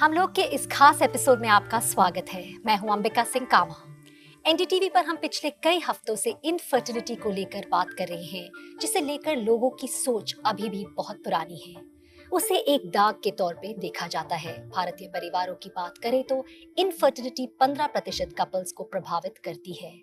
हम लोग के इस खास एपिसोड में आपका स्वागत है। मैं हूं अंबिका सिंह कामा। एनडीटीवी पर हम पिछले कई हफ्तों से इनफर्टिलिटी को लेकर बात कर रहे हैं, जिसे लेकर लोगों की सोच अभी भी बहुत पुरानी है। उसे एक दाग के तौर पे देखा जाता है। भारतीय परिवारों की बात करें तो इनफर्टिलिटी 15% कपल्स को प्रभावित करती है,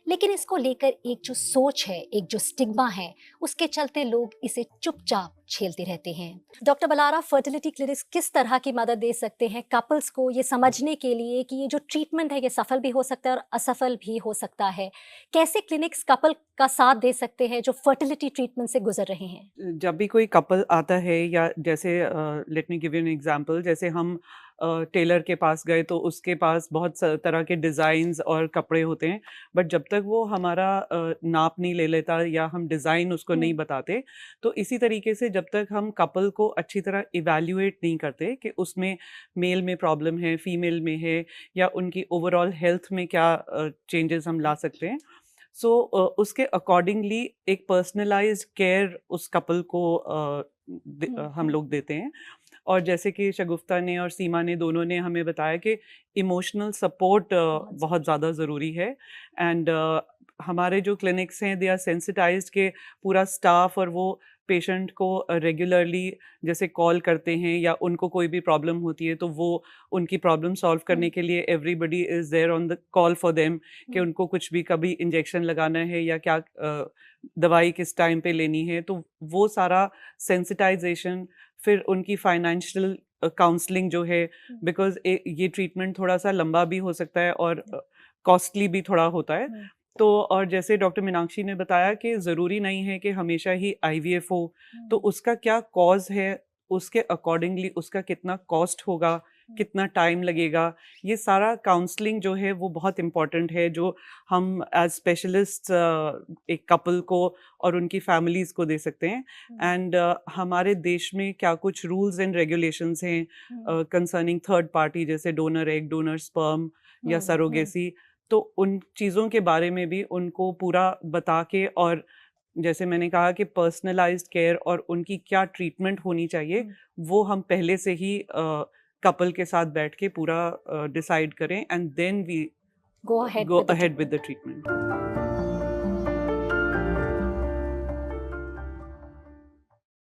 लेकिन इसको लेकर एक जो सोच है, एक जो स्टिग्मा है, उसके चलते लोग इसे चुपचाप झेलते रहते हैं। डॉक्टर बलारा, फर्टिलिटी क्लिनिक्स किस तरह की मदद दे सकते हैं कपल्स को ये समझने के लिए कि ये जो ट्रीटमेंट है ये सफल भी हो सकता है और असफल भी हो सकता है? कैसे क्लिनिक्स कपल का साथ दे सकते हैं जो फर्टिलिटी ट्रीटमेंट से गुजर रहे हैं? जब भी कोई कपल आता है या जैसे let me give you an example, जैसे हम टेलर के पास गए तो उसके पास बहुत तरह के डिज़ाइंस और कपड़े होते हैं, बट जब तक वो हमारा नाप नहीं ले लेता या हम डिज़ाइन उसको नहीं बताते, तो इसी तरीके से जब तक हम कपल को अच्छी तरह इवैल्यूएट नहीं करते कि उसमें मेल में प्रॉब्लम है, फीमेल में है, या उनकी ओवरऑल हेल्थ में क्या चेंजेस हम ला सकते हैं, सो उसके अकॉर्डिंगली एक पर्सनलाइज्ड केयर उस कपल को हम लोग देते हैं। और जैसे कि शगुफ्ता ने और सीमा ने दोनों ने हमें बताया कि इमोशनल सपोर्ट बहुत ज़्यादा ज़रूरी है। एंड हमारे जो क्लिनिक्स हैं दे आर सेंसिटाइज्ड के पूरा स्टाफ और वो पेशेंट को रेगुलरली जैसे कॉल करते हैं या उनको कोई भी प्रॉब्लम होती है तो वो उनकी प्रॉब्लम सॉल्व करने के लिए everybody is there on the call for them, कि उनको कुछ भी कभी इंजेक्शन लगाना है या क्या दवाई किस टाइम पे लेनी है, तो वो सारा सेंसिटाइजेशन, फिर उनकी फाइनेंशियल काउंसलिंग जो है, बिकॉज ये ट्रीटमेंट थोड़ा सा लंबा भी हो सकता है और कॉस्टली भी थोड़ा होता है। तो और जैसे डॉक्टर मीनाक्षी ने बताया कि ज़रूरी नहीं है कि हमेशा ही आईवीएफ हो, तो उसका क्या कॉज है, उसके अकॉर्डिंगली उसका कितना कॉस्ट होगा, कितना टाइम लगेगा, ये सारा काउंसलिंग जो है वो बहुत इम्पॉर्टेंट है, जो हम एज स्पेशलिस्ट एक कपल को और उनकी फैमिलीज़ को दे सकते हैं। एंड हमारे देश में क्या कुछ रूल्स एंड रेगुलेशंस हैं कंसर्निंग थर्ड पार्टी, जैसे डोनर एग, डोनर स्पर्म या सरोगेसी, तो उन चीज़ों के बारे में भी उनको पूरा बता के, और जैसे मैंने कहा कि पर्सनलाइज्ड केयर और उनकी क्या ट्रीटमेंट होनी चाहिए, वो हम पहले से ही कपल के साथ बैठ के पूरा डिसाइड करें, and then we go go ahead ahead with the treatment.